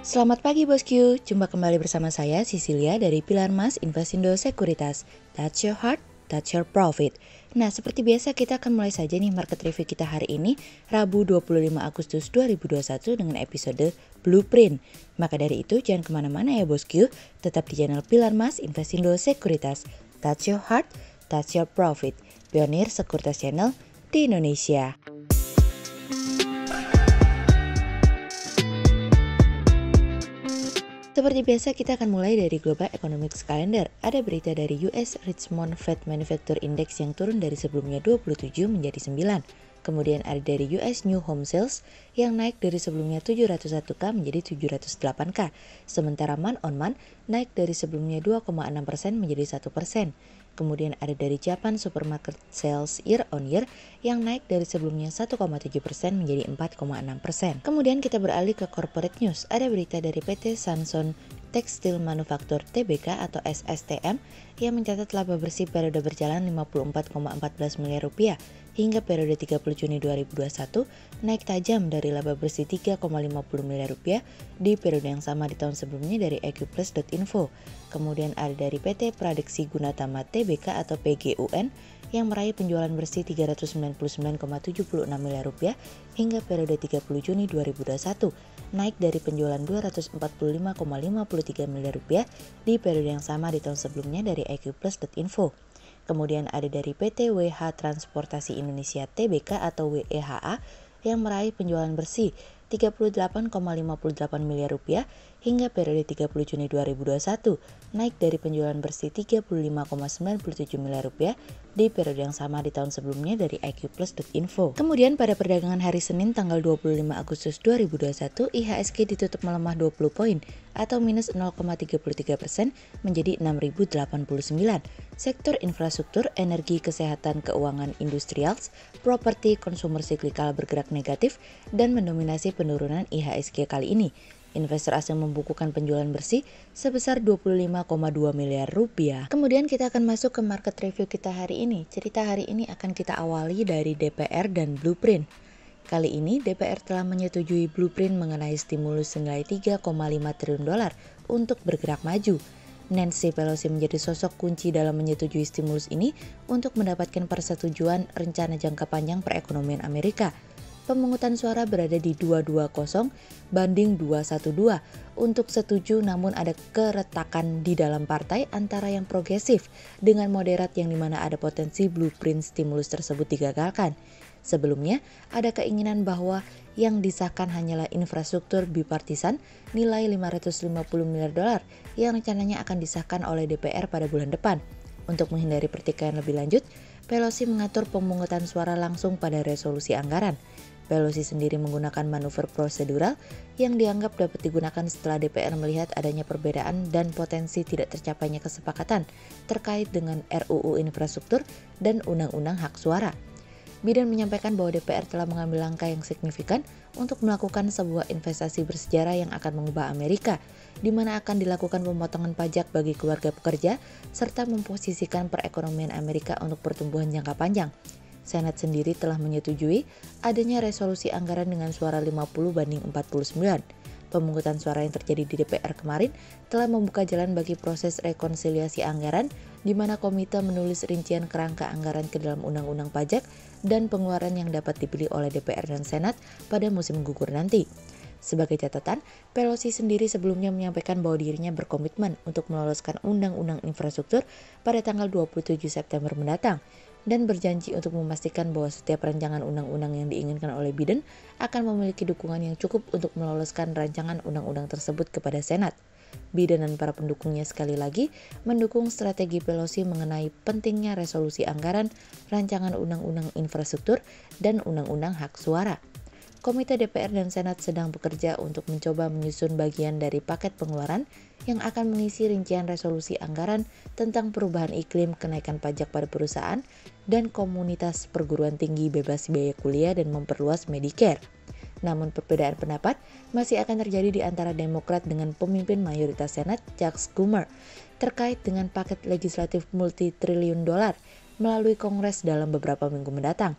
Selamat pagi bosku, jumpa kembali bersama saya Cecilia dari Pilar Mas Investindo Sekuritas. Touch your heart, touch your profit. Nah, seperti biasa kita akan mulai saja nih market review kita hari ini, Rabu 25 Agustus 2021 dengan episode Blueprint. Maka dari itu jangan kemana-mana ya bosku, tetap di channel Pilar Mas Investindo Sekuritas. Touch your heart, touch your profit. Pionir Sekuritas Channel di Indonesia. Seperti biasa kita akan mulai dari Global Economics Calendar. Ada berita dari US Richmond Fed Manufacturing Index yang turun dari sebelumnya 27 menjadi 9. Kemudian ada dari US New Home Sales yang naik dari sebelumnya 701K menjadi 708K. Sementara month on month naik dari sebelumnya 2,6% menjadi 1%. Kemudian ada dari Japan Supermarket Sales year on year yang naik dari sebelumnya 1,7% menjadi 4,6%. Kemudian kita beralih ke corporate news. Ada berita dari PT Sanson Textile Manufacture Tbk atau SSTM yang mencatat laba bersih periode berjalan 54,14 miliar rupiah hingga periode 30 Juni 2021 naik tajam dari laba bersih 3,50 miliar rupiah di periode yang sama di tahun sebelumnya dari eqplus.info. Kemudian ada dari PT Pradeksi Gunatama Tbk atau PGUN yang meraih penjualan bersih 399,76 miliar rupiah hingga periode 30 Juni 2021, naik dari penjualan 245,53 miliar rupiah di periode yang sama di tahun sebelumnya dari eqplus.info. Kemudian ada dari PT WH Transportasi Indonesia Tbk atau WEHA yang meraih penjualan bersih 38,58 miliar rupiah hingga periode 30 Juni 2021, naik dari penjualan bersih 35,97 miliar rupiah di periode yang sama di tahun sebelumnya dari eqplus.info. Kemudian pada perdagangan hari Senin tanggal 25 Agustus 2021, IHSG ditutup melemah 20 poin atau minus 0,33% menjadi 6.089. Sektor infrastruktur, energi, kesehatan, keuangan, industrial, properti, konsumer siklikal bergerak negatif dan mendominasi penurunan IHSG kali ini. Investor asing membukukan penjualan bersih sebesar 25,2 miliar rupiah. Kemudian kita akan masuk ke market review kita hari ini. Cerita hari ini akan kita awali dari DPR dan Blueprint. Kali ini DPR telah menyetujui Blueprint mengenai stimulus senilai 3,5 triliun dolar untuk bergerak maju. Nancy Pelosi menjadi sosok kunci dalam menyetujui stimulus ini untuk mendapatkan persetujuan rencana jangka panjang perekonomian Amerika. Pemungutan suara berada di 220 banding 212 untuk setuju, namun ada keretakan di dalam partai antara yang progresif dengan moderat yang dimana ada potensi Blueprint stimulus tersebut digagalkan. Sebelumnya, ada keinginan bahwa yang disahkan hanyalah infrastruktur bipartisan nilai 550 miliar dolar yang rencananya akan disahkan oleh DPR pada bulan depan. Untuk menghindari pertikaian lebih lanjut, Pelosi mengatur pemungutan suara langsung pada resolusi anggaran. Pelosi sendiri menggunakan manuver prosedural yang dianggap dapat digunakan setelah DPR melihat adanya perbedaan dan potensi tidak tercapainya kesepakatan terkait dengan RUU infrastruktur dan Undang-Undang Hak Suara. Biden menyampaikan bahwa DPR telah mengambil langkah yang signifikan untuk melakukan sebuah investasi bersejarah yang akan mengubah Amerika, di mana akan dilakukan pemotongan pajak bagi keluarga pekerja, serta memposisikan perekonomian Amerika untuk pertumbuhan jangka panjang. Senat sendiri telah menyetujui adanya resolusi anggaran dengan suara 50 banding 49. Pemungutan suara yang terjadi di DPR kemarin telah membuka jalan bagi proses rekonsiliasi anggaran, di mana komite menulis rincian kerangka anggaran ke dalam undang-undang pajak dan pengeluaran yang dapat dipilih oleh DPR dan Senat pada musim gugur nanti. Sebagai catatan, Pelosi sendiri sebelumnya menyampaikan bahwa dirinya berkomitmen untuk meloloskan Undang-Undang Infrastruktur pada tanggal 27 September mendatang, dan berjanji untuk memastikan bahwa setiap rancangan undang-undang yang diinginkan oleh Biden akan memiliki dukungan yang cukup untuk meloloskan rancangan undang-undang tersebut kepada Senat. Biden dan para pendukungnya sekali lagi mendukung strategi Pelosi mengenai pentingnya resolusi anggaran, rancangan undang-undang infrastruktur, dan undang-undang hak suara. Komite DPR dan Senat sedang bekerja untuk mencoba menyusun bagian dari paket pengeluaran yang akan mengisi rincian resolusi anggaran tentang perubahan iklim, kenaikan pajak pada perusahaan, dan komunitas perguruan tinggi bebas biaya kuliah dan memperluas Medicare. Namun perbedaan pendapat masih akan terjadi di antara Demokrat dengan pemimpin mayoritas Senat, Chuck Schumer, terkait dengan paket legislatif multi-triliun dolar melalui Kongres dalam beberapa minggu mendatang.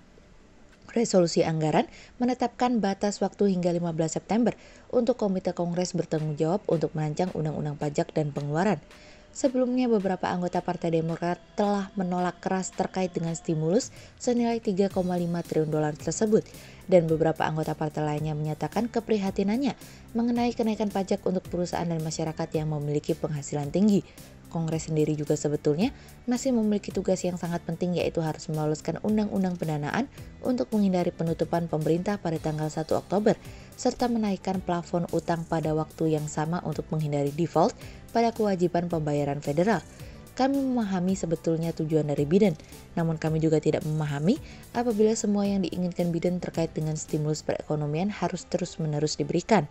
Resolusi anggaran menetapkan batas waktu hingga 15 September untuk Komite Kongres bertanggung jawab untuk merancang undang-undang pajak dan pengeluaran. Sebelumnya beberapa anggota Partai Demokrat telah menolak keras terkait dengan stimulus senilai 3,5 triliun dolar tersebut, dan beberapa anggota partai lainnya menyatakan keprihatinannya mengenai kenaikan pajak untuk perusahaan dan masyarakat yang memiliki penghasilan tinggi. Kongres sendiri juga sebetulnya masih memiliki tugas yang sangat penting, yaitu harus meloloskan undang-undang pendanaan untuk menghindari penutupan pemerintah pada tanggal 1 Oktober, serta menaikkan plafon utang pada waktu yang sama untuk menghindari default pada kewajiban pembayaran federal. Kami memahami sebetulnya tujuan dari Biden, namun kami juga tidak memahami apabila semua yang diinginkan Biden terkait dengan stimulus perekonomian harus terus-menerus diberikan.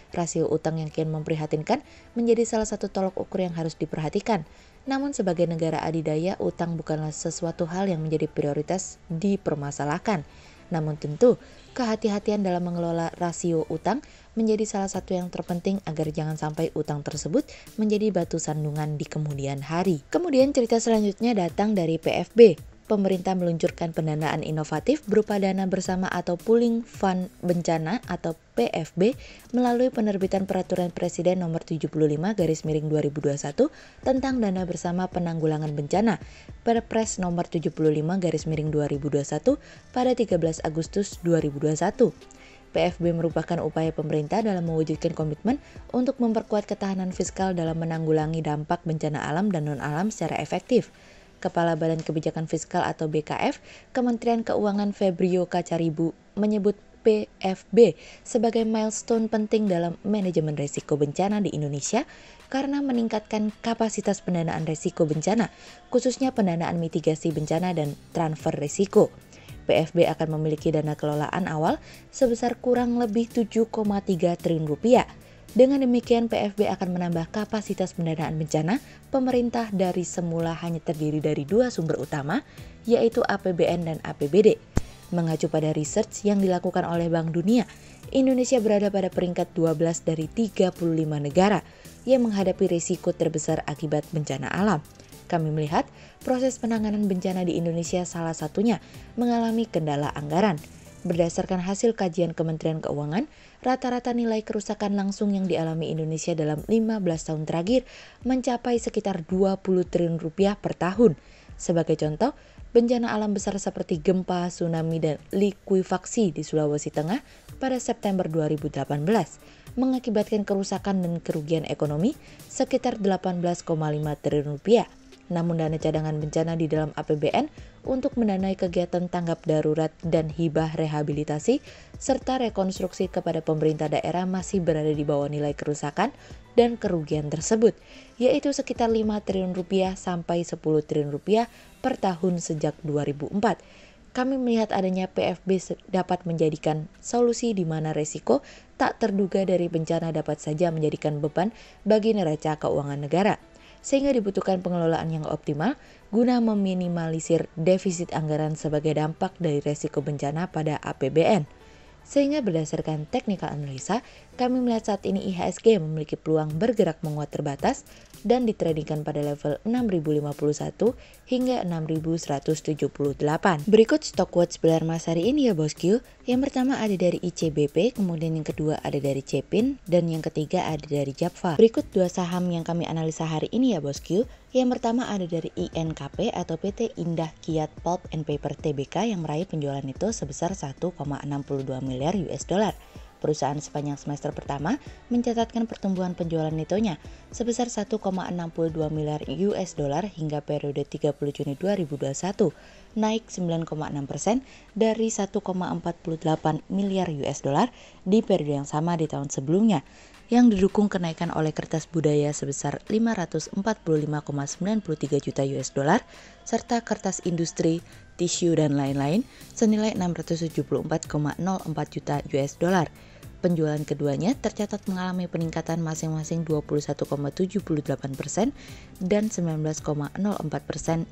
Rasio utang yang kian memprihatinkan menjadi salah satu tolok ukur yang harus diperhatikan. Namun sebagai negara adidaya, utang bukanlah sesuatu hal yang menjadi prioritas dipermasalahkan. Namun tentu, kehati-hatian dalam mengelola rasio utang menjadi salah satu yang terpenting agar jangan sampai utang tersebut menjadi batu sandungan di kemudian hari. Kemudian cerita selanjutnya datang dari PFB. Pemerintah meluncurkan pendanaan inovatif berupa dana bersama atau Pooling Fund Bencana atau PFB melalui penerbitan Peraturan Presiden Nomor 75/2021 tentang dana bersama penanggulangan bencana Perpres Nomor 75/2021 pada 13 Agustus 2021. PFB merupakan upaya pemerintah dalam mewujudkan komitmen untuk memperkuat ketahanan fiskal dalam menanggulangi dampak bencana alam dan non-alam secara efektif. Kepala Badan Kebijakan Fiskal atau BKF, Kementerian Keuangan Febrio Kacaribu menyebut PFB sebagai milestone penting dalam manajemen risiko bencana di Indonesia karena meningkatkan kapasitas pendanaan risiko bencana, khususnya pendanaan mitigasi bencana dan transfer risiko. PFB akan memiliki dana kelolaan awal sebesar kurang lebih 7,3 triliun rupiah. Dengan demikian, PFB akan menambah kapasitas pendanaan bencana pemerintah dari semula hanya terdiri dari dua sumber utama, yaitu APBN dan APBD. Mengacu pada research yang dilakukan oleh Bank Dunia, Indonesia berada pada peringkat 12 dari 35 negara yang menghadapi risiko terbesar akibat bencana alam. Kami melihat proses penanganan bencana di Indonesia salah satunya mengalami kendala anggaran. Berdasarkan hasil kajian Kementerian Keuangan, rata-rata nilai kerusakan langsung yang dialami Indonesia dalam 15 tahun terakhir mencapai sekitar 20 triliun rupiah per tahun. Sebagai contoh, bencana alam besar seperti gempa, tsunami, dan likuifaksi di Sulawesi Tengah pada September 2018 mengakibatkan kerusakan dan kerugian ekonomi sekitar 18,5 triliun rupiah. Namun dana cadangan bencana di dalam APBN untuk mendanai kegiatan tanggap darurat dan hibah rehabilitasi serta rekonstruksi kepada pemerintah daerah masih berada di bawah nilai kerusakan dan kerugian tersebut, yaitu sekitar 5 triliun rupiah sampai 10 triliun rupiah per tahun sejak 2004. Kami melihat adanya PFB dapat menjadikan solusi di mana resiko tak terduga dari bencana dapat saja menjadikan beban bagi neraca keuangan negara, sehingga dibutuhkan pengelolaan yang optimal guna meminimalisir defisit anggaran sebagai dampak dari resiko bencana pada APBN. Sehingga berdasarkan technical analisa, kami melihat saat ini IHSG memiliki peluang bergerak menguat terbatas dan ditradingkan pada level 6.051 hingga 6.178. Berikut stock watch belar Mas hari ini ya bosku. Yang pertama ada dari ICBP, kemudian yang kedua ada dari Cepin, dan yang ketiga ada dari Japfa. Berikut dua saham yang kami analisa hari ini ya bosku. Yang pertama ada dari INKP atau PT Indah Kiat Pulp and Paper Tbk yang meraih penjualan itu sebesar 1,62 miliar US dollar. Perusahaan sepanjang semester pertama mencatatkan pertumbuhan penjualan netonya sebesar 1,62 miliar US dollar hingga periode 30 Juni 2021, naik 9,6% dari 1,48 miliar US dollar di periode yang sama di tahun sebelumnya, yang didukung kenaikan oleh kertas budaya sebesar 545,93 juta US dollar serta kertas industri, tisu dan lain-lain senilai 674,04 juta US dollar. Penjualan keduanya tercatat mengalami peningkatan masing-masing 21,78% dan 19,04%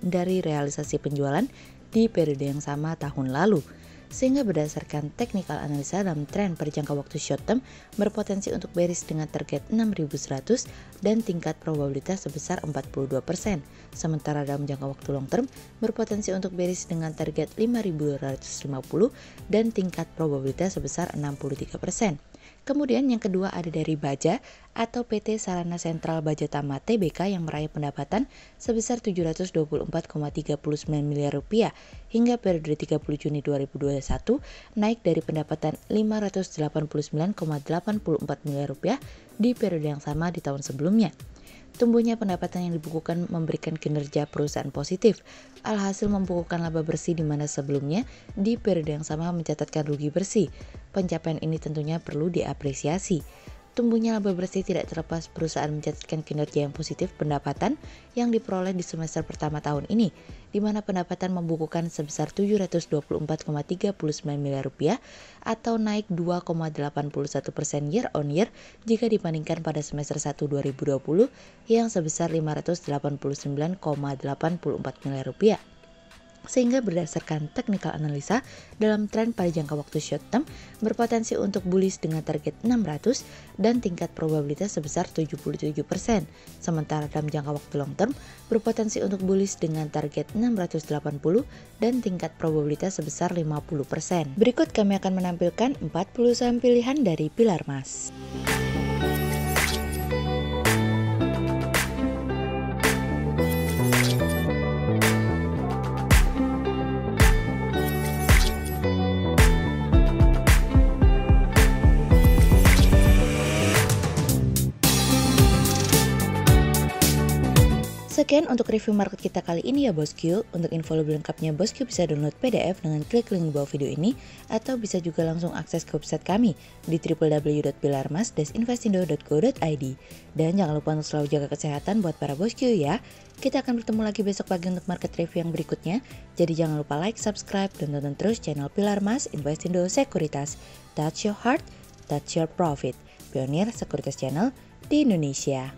dari realisasi penjualan di periode yang sama tahun lalu. sehingga berdasarkan technical analisa dalam tren pada jangka waktu short term berpotensi untuk bearish dengan target 6.100 dan tingkat probabilitas sebesar 42%. Sementara dalam jangka waktu long term berpotensi untuk bearish dengan target 5.250 dan tingkat probabilitas sebesar 63%. Kemudian yang kedua ada dari Baja atau PT Sarana Sentral Baja Tama Tbk yang meraih pendapatan sebesar Rp724,39 miliar hingga periode 30 Juni 2021 naik dari pendapatan Rp589,84 miliar di periode yang sama di tahun sebelumnya. Tumbuhnya pendapatan yang dibukukan memberikan kinerja perusahaan positif. Alhasil membukukan laba bersih di mana sebelumnya di periode yang sama mencatatkan rugi bersih. Pencapaian ini tentunya perlu diapresiasi. Tumbuhnya laba bersih tidak terlepas perusahaan mencatatkan kinerja yang positif pendapatan yang diperoleh di semester pertama tahun ini, di mana pendapatan membukukan sebesar Rp724,39 miliar atau naik 2,81% year on year jika dibandingkan pada semester 1 2020 yang sebesar Rp589,84 miliar. Sehingga berdasarkan technical analisa dalam tren pada jangka waktu short term berpotensi untuk bullish dengan target 600 dan tingkat probabilitas sebesar 77%. Sementara dalam jangka waktu long term berpotensi untuk bullish dengan target 680 dan tingkat probabilitas sebesar 50%. Berikut kami akan menampilkan 40 saham pilihan dari Pilar Mas. Sekian untuk review market kita kali ini ya bosku. Untuk info lebih lengkapnya bosku bisa download PDF dengan klik link di bawah video ini atau bisa juga langsung akses ke website kami di www.pilarmas-investindo.co.id. Dan jangan lupa untuk selalu jaga kesehatan buat para bosku ya. Kita akan bertemu lagi besok pagi untuk market review yang berikutnya. Jadi jangan lupa like, subscribe, dan tonton terus channel Pilar Mas Investindo Sekuritas. Touch your heart, touch your profit. Pionir Sekuritas Channel di Indonesia.